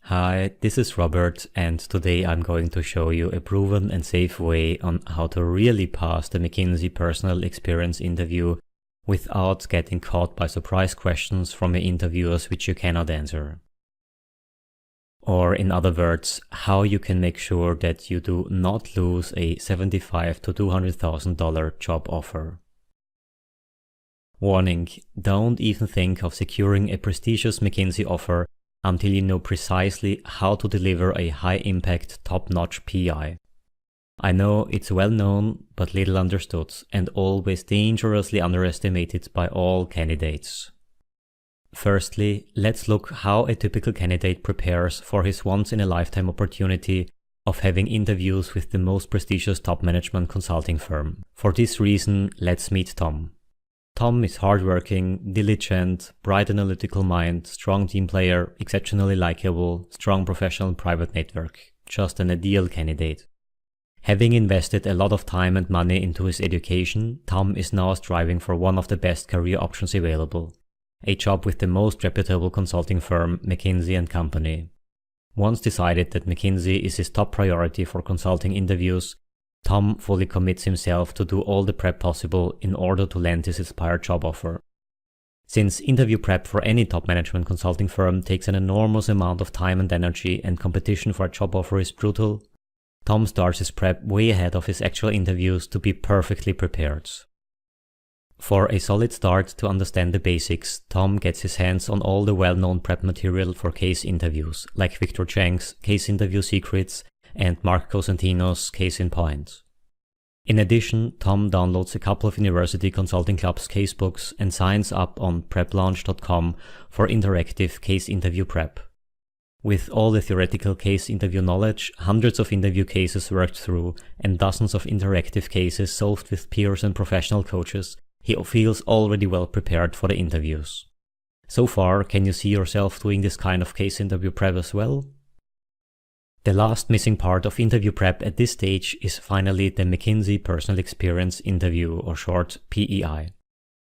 Hi, this is Robert, and today I'm going to show you a proven and safe way on how to really pass the McKinsey personal experience interview without getting caught by surprise questions from your interviewers which you cannot answer. Or in other words, how you can make sure that you do not lose a $75,000 to $200,000 job offer. Warning, don't even think of securing a prestigious McKinsey offer until you know precisely how to deliver a high-impact, top-notch PEI. I know it's well known, but little understood, and always dangerously underestimated by all candidates. Firstly, let's look how a typical candidate prepares for his once-in-a-lifetime opportunity of having interviews with the most prestigious top management consulting firm. For this reason, let's meet Tom. Tom is hardworking, diligent, bright analytical mind, strong team player, exceptionally likable, strong professional and private network. Just an ideal candidate. Having invested a lot of time and money into his education, Tom is now striving for one of the best career options available. A job with the most reputable consulting firm, McKinsey & Company. Once decided that McKinsey is his top priority for consulting interviews, Tom fully commits himself to do all the prep possible in order to land his aspired job offer. Since interview prep for any top management consulting firm takes an enormous amount of time and energy and competition for a job offer is brutal, Tom starts his prep way ahead of his actual interviews to be perfectly prepared. For a solid start to understand the basics, Tom gets his hands on all the well-known prep material for case interviews, like Victor Cheng's Case Interview Secrets and Mark Cosentino's Case in Point. In addition, Tom downloads a couple of University Consulting Club's casebooks and signs up on preplaunch.com for interactive case interview prep. With all the theoretical case interview knowledge, hundreds of interview cases worked through, and dozens of interactive cases solved with peers and professional coaches, he feels already well prepared for the interviews. So far, can you see yourself doing this kind of case interview prep as well? The last missing part of interview prep at this stage is finally the McKinsey Personal Experience Interview, or short PEI.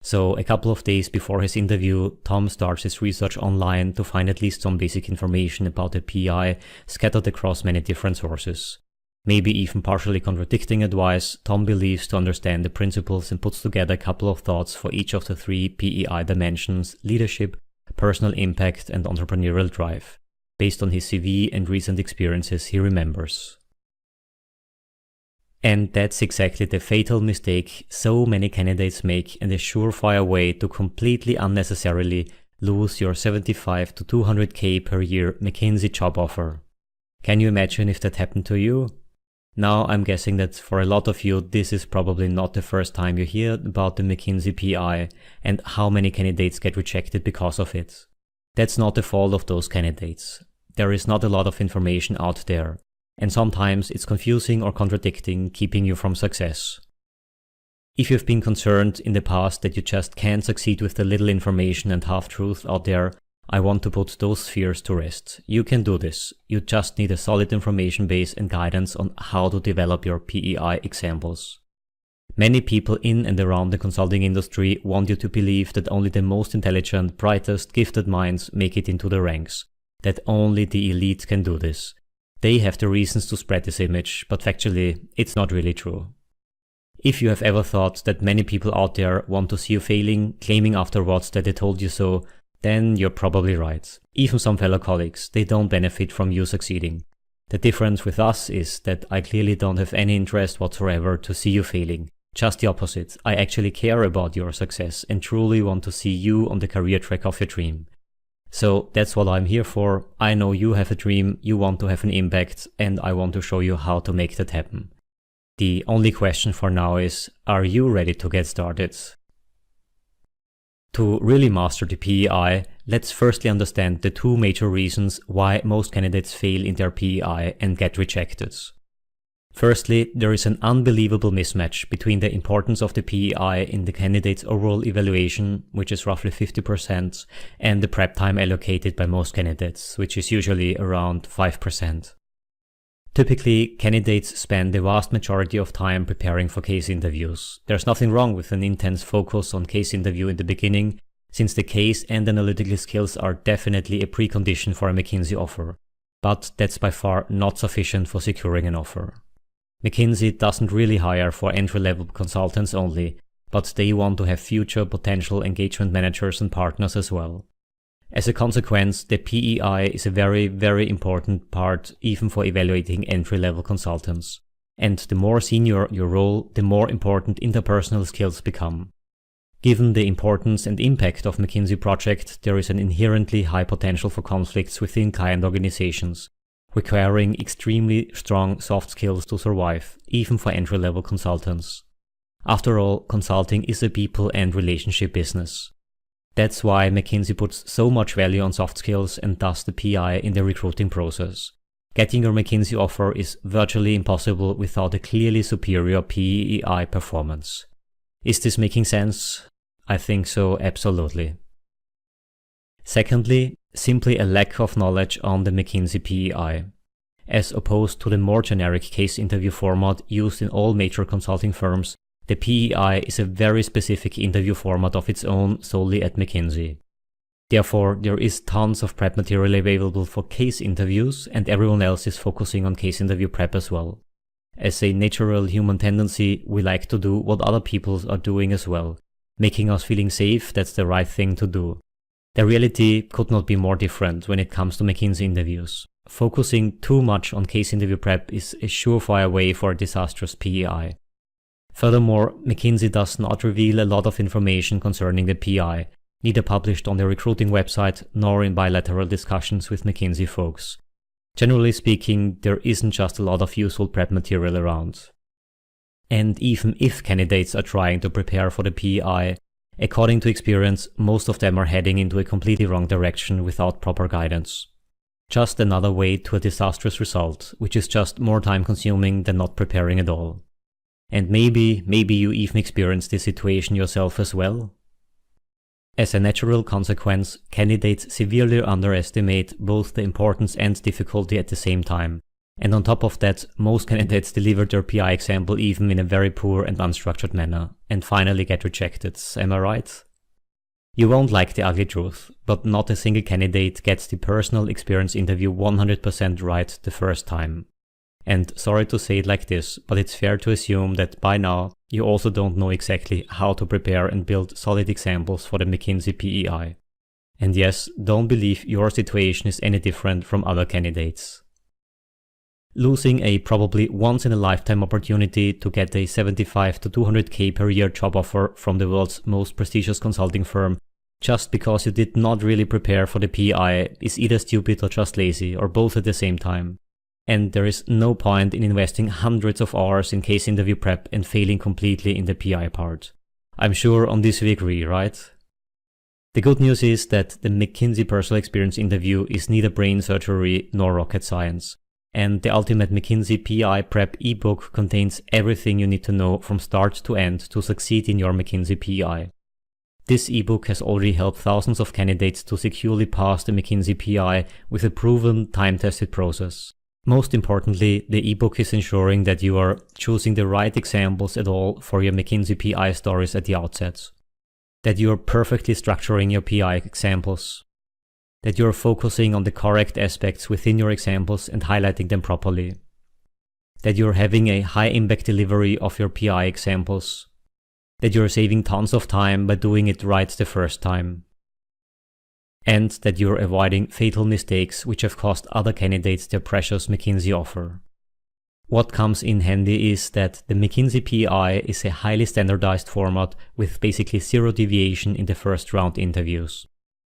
So a couple of days before his interview, Tom starts his research online to find at least some basic information about the PEI scattered across many different sources. Maybe even partially contradicting advice, Tom believes to understand the principles and puts together a couple of thoughts for each of the three PEI dimensions: leadership, personal impact, and entrepreneurial drive, based on his CV and recent experiences he remembers. And that's exactly the fatal mistake so many candidates make, and a surefire way to completely unnecessarily lose your $75,000 to $200,000 per year McKinsey job offer. Can you imagine if that happened to you? Now I'm guessing that for a lot of you this is probably not the first time you hear about the McKinsey PEI and how many candidates get rejected because of it. That's not the fault of those candidates. There is not a lot of information out there, and sometimes it's confusing or contradicting, keeping you from success. If you've been concerned in the past that you just can't succeed with the little information and half-truth out there, I want to put those fears to rest. You can do this. You just need a solid information base and guidance on how to develop your PEI examples. Many people in and around the consulting industry want you to believe that only the most intelligent, brightest, gifted minds make it into the ranks, that only the elite can do this. They have the reasons to spread this image, but factually, it's not really true. If you have ever thought that many people out there want to see you failing, claiming afterwards that they told you so, then you're probably right. Even some fellow colleagues, they don't benefit from you succeeding. The difference with us is that I clearly don't have any interest whatsoever to see you failing. Just the opposite. I actually care about your success and truly want to see you on the career track of your dream. So that's what I'm here for. I know you have a dream, you want to have an impact, and I want to show you how to make that happen. The only question for now is, are you ready to get started? To really master the PEI, let's firstly understand the two major reasons why most candidates fail in their PEI and get rejected. Firstly, there is an unbelievable mismatch between the importance of the PEI in the candidate's overall evaluation, which is roughly 50%, and the prep time allocated by most candidates, which is usually around 5%. Typically, candidates spend the vast majority of time preparing for case interviews. There's nothing wrong with an intense focus on case interview in the beginning, since the case and analytical skills are definitely a precondition for a McKinsey offer. But that's by far not sufficient for securing an offer. McKinsey doesn't really hire for entry-level consultants only, but they want to have future potential engagement managers and partners as well. As a consequence, the PEI is a very, very important part even for evaluating entry-level consultants. And the more senior your role, the more important interpersonal skills become. Given the importance and impact of McKinsey project, there is an inherently high potential for conflicts within client organizations, requiring extremely strong soft skills to survive, even for entry-level consultants. After all, consulting is a people and relationship business. That's why McKinsey puts so much value on soft skills and thus the PI in the recruiting process. Getting your McKinsey offer is virtually impossible without a clearly superior PEI performance. Is this making sense? I think so, absolutely. Secondly, simply a lack of knowledge on the McKinsey PEI. As opposed to the more generic case interview format used in all major consulting firms, the PEI is a very specific interview format of its own solely at McKinsey. Therefore, there is tons of prep material available for case interviews, and everyone else is focusing on case interview prep as well. As a natural human tendency, we like to do what other people are doing as well, making us feeling safe that's the right thing to do. The reality could not be more different when it comes to McKinsey interviews. Focusing too much on case interview prep is a surefire way for a disastrous PEI. Furthermore, McKinsey does not reveal a lot of information concerning the PI, neither published on their recruiting website nor in bilateral discussions with McKinsey folks. Generally speaking, there isn't just a lot of useful prep material around. And even if candidates are trying to prepare for the PEI, according to experience, most of them are heading into a completely wrong direction without proper guidance. Just another way to a disastrous result, which is just more time consuming than not preparing at all. And maybe you even experienced this situation yourself as well. As a natural consequence, candidates severely underestimate both the importance and difficulty at the same time. And on top of that, most candidates deliver their PI example even in a very poor and unstructured manner, and finally get rejected. Am I right? You won't like the ugly truth, but not a single candidate gets the personal experience interview 100% right the first time. And sorry to say it like this, but it's fair to assume that by now you also don't know exactly how to prepare and build solid examples for the McKinsey PEI. And yes, don't believe your situation is any different from other candidates. Losing a probably once-in-a-lifetime opportunity to get a 75 to 200k per year job offer from the world's most prestigious consulting firm just because you did not really prepare for the PEI is either stupid or just lazy, or both at the same time. And there is no point in investing hundreds of hours in case interview prep and failing completely in the PI part. I'm sure on this we agree, right? The good news is that the McKinsey personal experience interview is neither brain surgery nor rocket science. And the ultimate McKinsey PI prep ebook contains everything you need to know from start to end to succeed in your McKinsey PI. This ebook has already helped thousands of candidates to securely pass the McKinsey PI with a proven, time-tested process. Most importantly, the ebook is ensuring that you are choosing the right examples at all for your McKinsey PI stories at the outset. That you are perfectly structuring your PI examples. That you are focusing on the correct aspects within your examples and highlighting them properly. That you are having a high impact delivery of your PI examples. That you are saving tons of time by doing it right the first time. And that you're avoiding fatal mistakes which have cost other candidates their precious McKinsey offer. What comes in handy is that the McKinsey PEI is a highly standardized format with basically zero deviation in the first round interviews.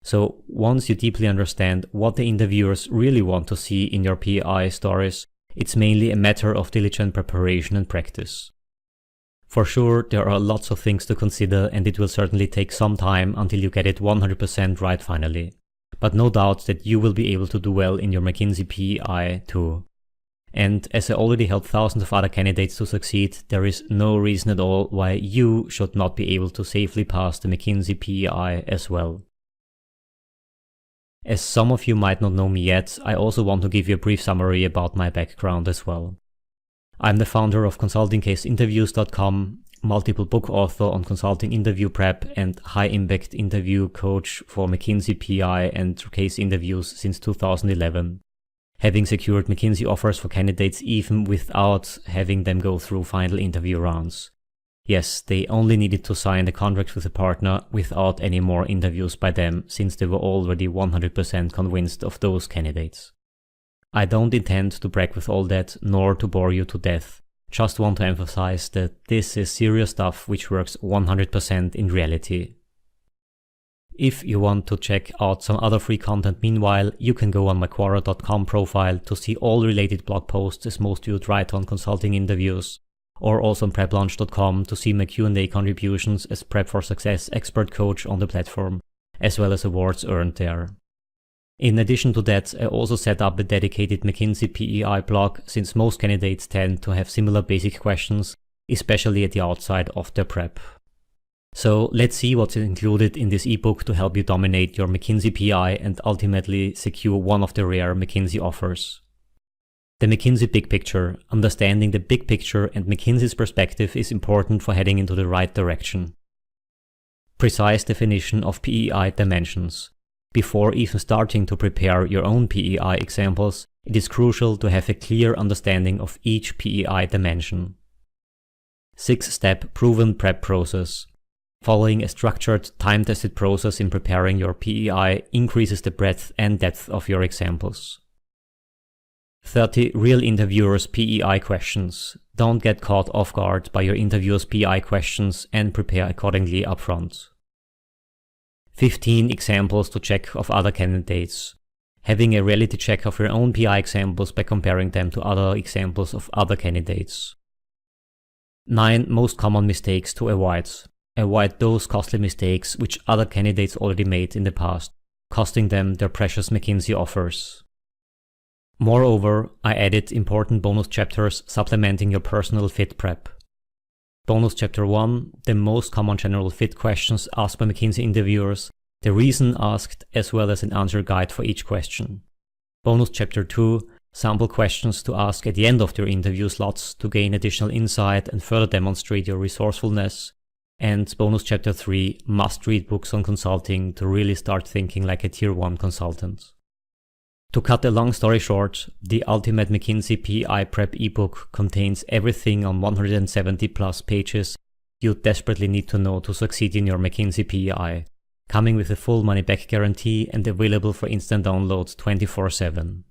So once you deeply understand what the interviewers really want to see in your PEI stories, it's mainly a matter of diligent preparation and practice. For sure, there are lots of things to consider, and it will certainly take some time until you get it 100% right finally. But no doubt that you will be able to do well in your McKinsey PEI too. And as I already helped thousands of other candidates to succeed, there is no reason at all why you should not be able to safely pass the McKinsey PEI as well. As some of you might not know me yet, I also want to give you a brief summary about my background as well. I'm the founder of consultingcaseinterviews.com, multiple book author on consulting interview prep, and high impact interview coach for McKinsey PI and case interviews since 2011. having secured McKinsey offers for candidates even without having them go through final interview rounds. Yes, they only needed to sign the contract with a partner without any more interviews by them, since they were already 100% convinced of those candidates. I don't intend to brag with all that, nor to bore you to death. Just want to emphasize that this is serious stuff which works 100% in reality. If you want to check out some other free content meanwhile, you can go on my Quora.com profile to see all related blog posts as most you'd write on consulting interviews, or also on PrepLaunch.com to see my Q&A contributions as Prep for Success expert coach on the platform, as well as awards earned there. In addition to that, I also set up a dedicated McKinsey PEI blog, since most candidates tend to have similar basic questions, especially at the outside of their prep. So let's see what's included in this ebook to help you dominate your McKinsey PEI and ultimately secure one of the rare McKinsey offers. The McKinsey Big Picture. Understanding the big picture and McKinsey's perspective is important for heading into the right direction. Precise definition of PEI dimensions. Before even starting to prepare your own PEI examples, it is crucial to have a clear understanding of each PEI dimension. 6-step proven prep process. Following a structured, time-tested process in preparing your PEI increases the breadth and depth of your examples. 30 real interviewers' PEI questions. Don't get caught off guard by your interviewer's PEI questions and prepare accordingly upfront. 15 examples to check of other candidates. Having a reality check of your own PEI examples by comparing them to other examples of other candidates. 9 most common mistakes to avoid. Avoid those costly mistakes which other candidates already made in the past, costing them their precious McKinsey offers. Moreover, I added important bonus chapters supplementing your personal fit prep. Bonus Chapter 1, the most common general fit questions asked by McKinsey interviewers, the reason asked, as well as an answer guide for each question. Bonus Chapter 2, sample questions to ask at the end of your interview slots to gain additional insight and further demonstrate your resourcefulness. And Bonus Chapter 3, must-read books on consulting to really start thinking like a Tier 1 consultant. To cut a long story short, the Ultimate McKinsey PEI Prep ebook contains everything on 170 plus pages you desperately need to know to succeed in your McKinsey PEI, coming with a full money-back guarantee and available for instant download 24/7.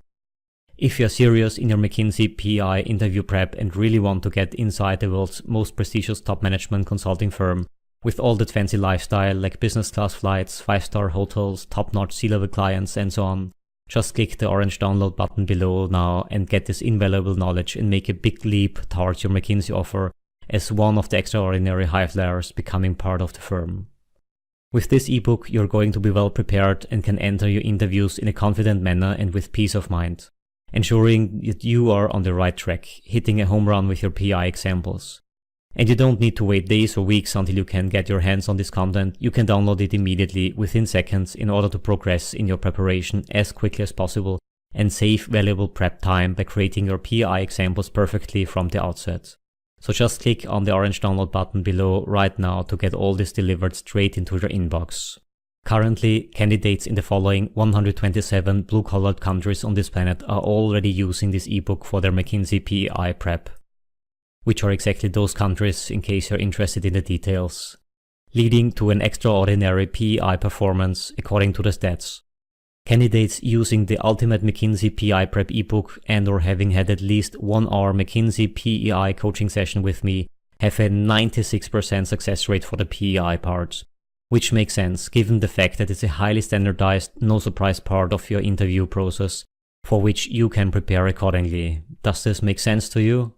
If you're serious in your McKinsey PEI interview prep and really want to get inside the world's most prestigious top management consulting firm, with all that fancy lifestyle like business class flights, 5-star hotels, top-notch C-level clients and so on, just click the orange download button below now and get this invaluable knowledge and make a big leap towards your McKinsey offer as one of the extraordinary high flyers becoming part of the firm. With this ebook, you're going to be well prepared and can enter your interviews in a confident manner and with peace of mind, ensuring that you are on the right track, hitting a home run with your PEI examples. And you don't need to wait days or weeks until you can get your hands on this content. You can download it immediately within seconds in order to progress in your preparation as quickly as possible and save valuable prep time by creating your PEI examples perfectly from the outset. So just click on the orange download button below right now to get all this delivered straight into your inbox. Currently, candidates in the following 127 blue-collared countries on this planet are already using this ebook for their McKinsey PEI prep. Which are exactly those countries in case you're interested in the details, leading to an extraordinary PEI performance according to the stats. Candidates using the Ultimate McKinsey PEI Prep ebook and or having had at least 1 hour McKinsey PEI coaching session with me have a 96% success rate for the PEI part, which makes sense given the fact that it's a highly standardized, no surprise part of your interview process for which you can prepare accordingly. Does this make sense to you?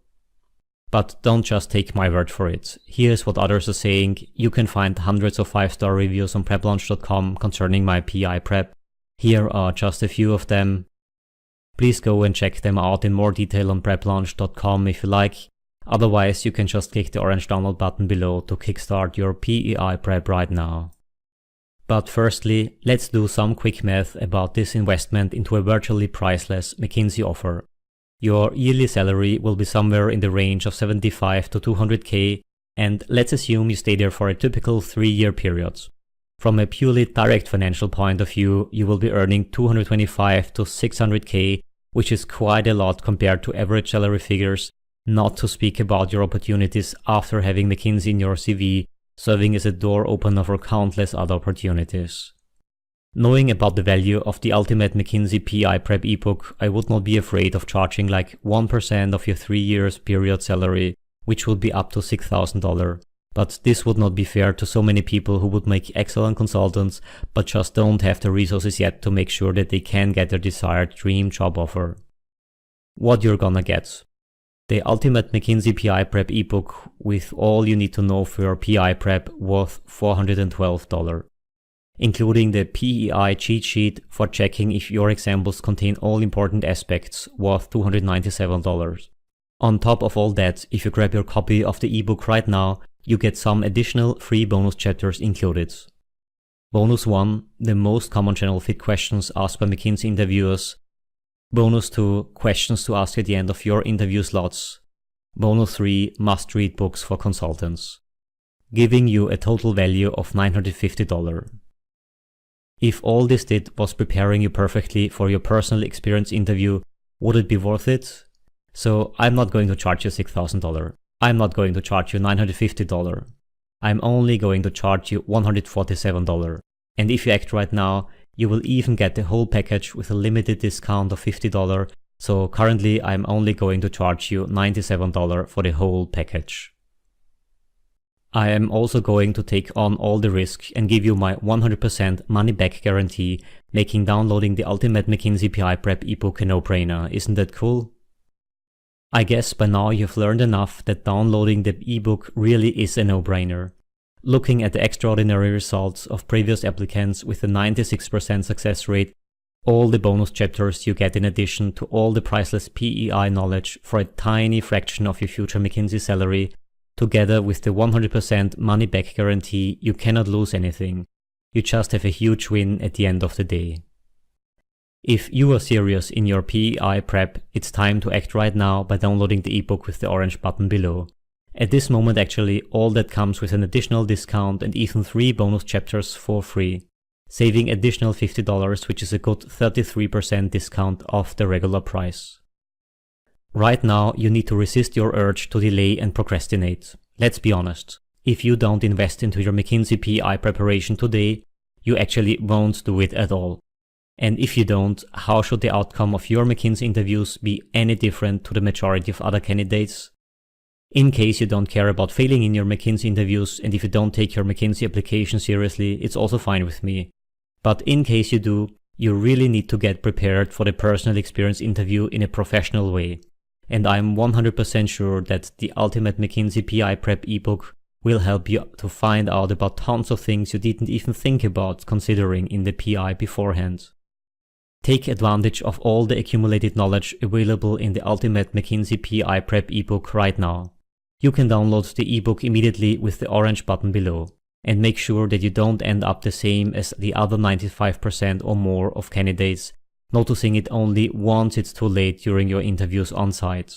But don't just take my word for it. Here's what others are saying. You can find hundreds of 5-star reviews on PrepLaunch.com concerning my PEI prep. Here are just a few of them. Please go and check them out in more detail on PrepLaunch.com if you like. Otherwise, you can just click the orange download button below to kickstart your PEI prep right now. But firstly, let's do some quick math about this investment into a virtually priceless McKinsey offer. Your yearly salary will be somewhere in the range of 75 to 200k, and let's assume you stay there for a typical 3-year period. From a purely direct financial point of view, you will be earning 225 to 600k which is quite a lot compared to average salary figures, not to speak about your opportunities after having McKinsey in your CV, serving as a door opener for countless other opportunities. Knowing about the value of the Ultimate McKinsey PEI Prep ebook, I would not be afraid of charging like 1% of your 3 years period salary, which would be up to $6,000. But this would not be fair to so many people who would make excellent consultants, but just don't have the resources yet to make sure that they can get their desired dream job offer. What you're gonna get. The Ultimate McKinsey PEI Prep ebook with all you need to know for your PEI prep worth $412. Including the PEI cheat sheet for checking if your examples contain all important aspects, worth $297. On top of all that, if you grab your copy of the ebook right now, you get some additional free bonus chapters included. Bonus 1, the most common general fit questions asked by McKinsey interviewers. Bonus 2, questions to ask at the end of your interview slots. Bonus 3, must-read books for consultants. Giving you a total value of $950. If all this did was preparing you perfectly for your personal experience interview, would it be worth it? So I'm not going to charge you $6,000. I'm not going to charge you $950. I'm only going to charge you $147. And if you act right now, you will even get the whole package with a limited discount of $50. So currently I'm only going to charge you $97 for the whole package. I am also going to take on all the risk and give you my 100% money back guarantee, making downloading the Ultimate McKinsey PEI Prep ebook a no-brainer. Isn't that cool? I guess by now you've learned enough that downloading the ebook really is a no-brainer. Looking at the extraordinary results of previous applicants with a 96% success rate, all the bonus chapters you get in addition to all the priceless PEI knowledge for a tiny fraction of your future McKinsey salary, together with the 100% money back guarantee, you cannot lose anything. You just have a huge win at the end of the day. If you are serious in your PEI prep, it's time to act right now by downloading the ebook with the orange button below. At this moment actually, all that comes with an additional discount and even 3 bonus chapters for free, saving additional $50, which is a good 33% discount off the regular price. Right now, you need to resist your urge to delay and procrastinate. Let's be honest. If you don't invest into your McKinsey PEI preparation today, you actually won't do it at all. And if you don't, how should the outcome of your McKinsey interviews be any different to the majority of other candidates? In case you don't care about failing in your McKinsey interviews, and if you don't take your McKinsey application seriously, it's also fine with me. But in case you do, you really need to get prepared for the personal experience interview in a professional way. And I'm 100% sure that the Ultimate McKinsey PEI Prep ebook will help you to find out about tons of things you didn't even think about considering in the PEI beforehand. Take advantage of all the accumulated knowledge available in the Ultimate McKinsey PEI Prep ebook right now. You can download the ebook immediately with the orange button below, and make sure that you don't end up the same as the other 95% or more of candidates, noticing it only once it's too late during your interviews on site.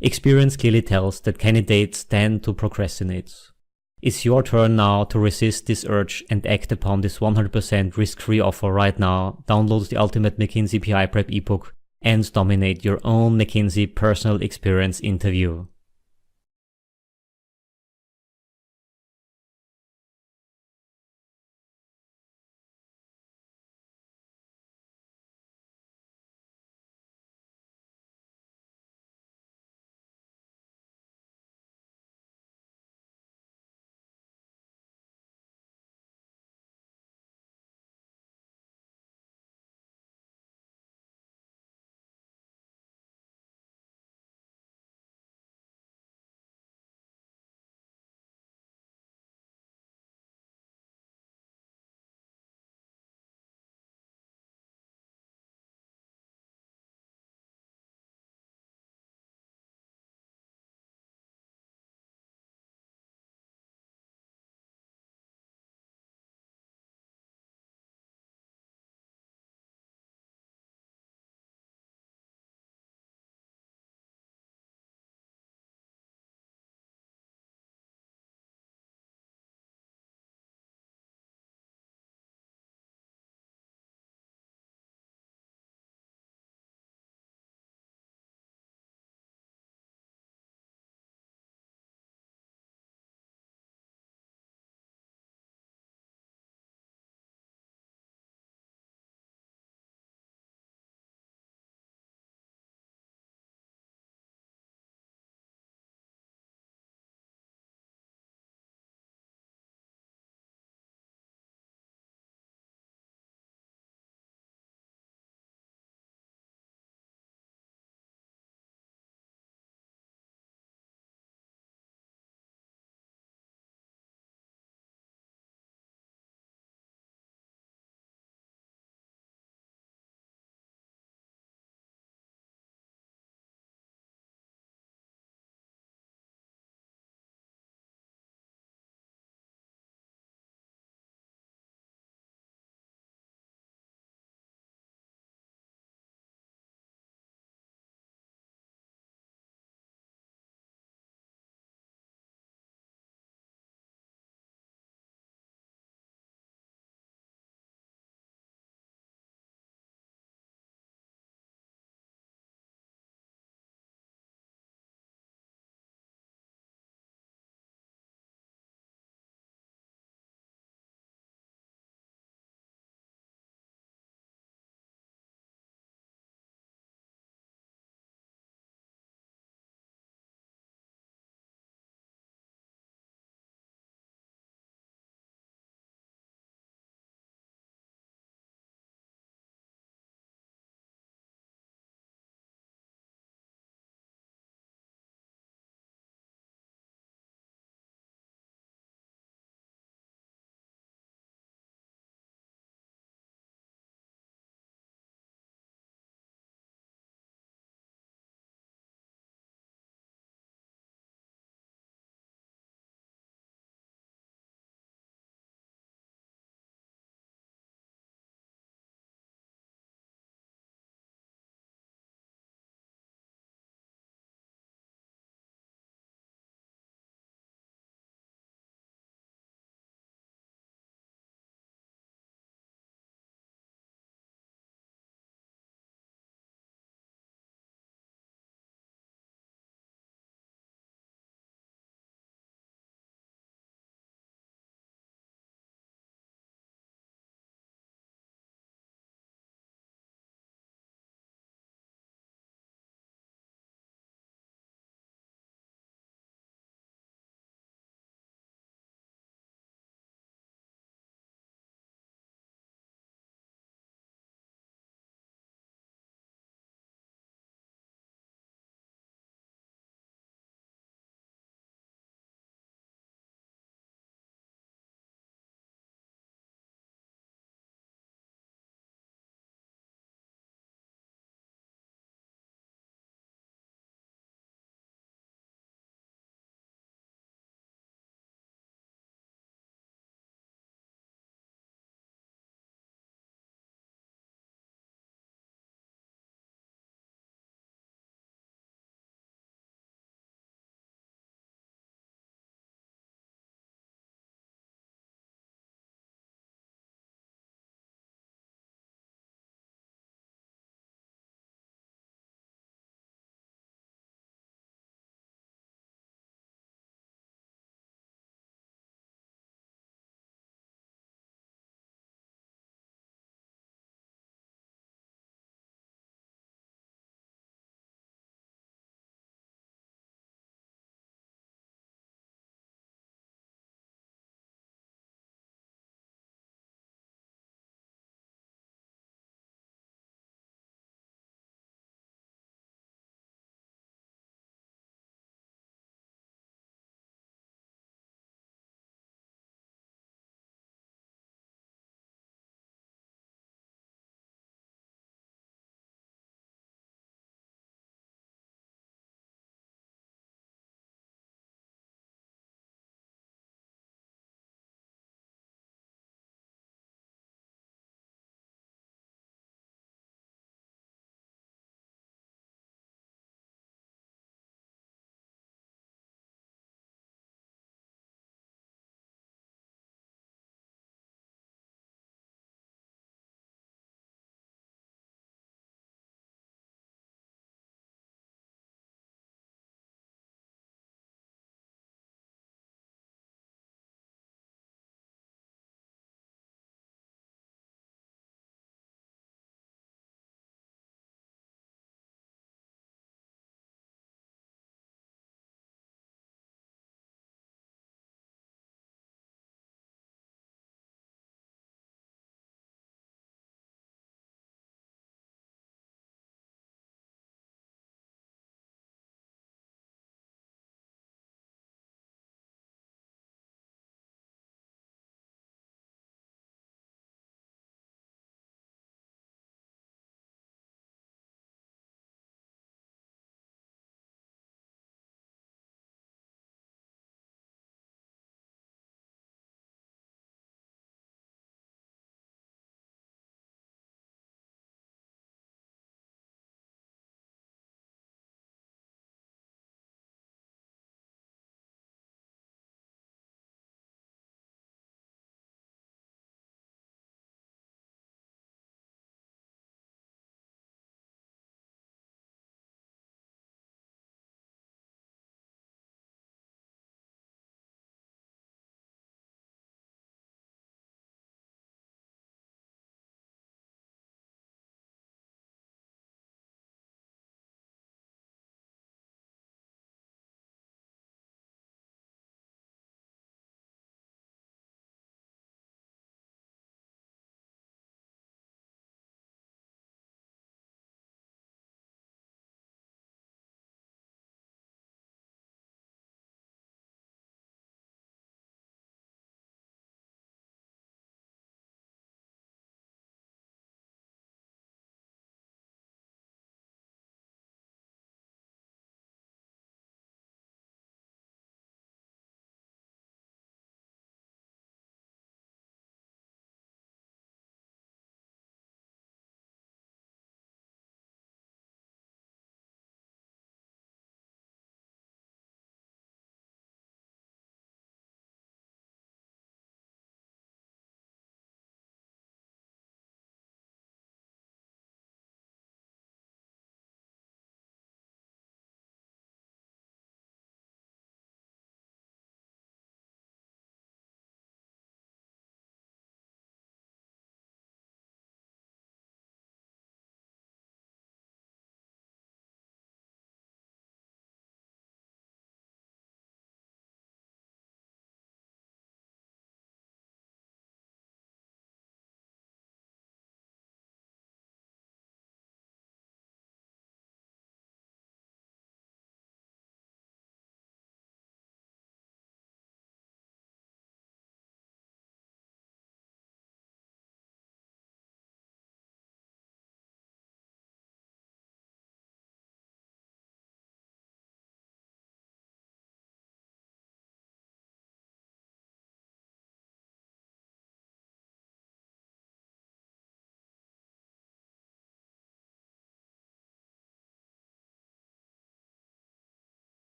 Experience clearly tells that candidates tend to procrastinate. It's your turn now to resist this urge and act upon this 100% risk-free offer right now. Download the Ultimate McKinsey PEI Prep ebook and dominate your own McKinsey personal experience interview.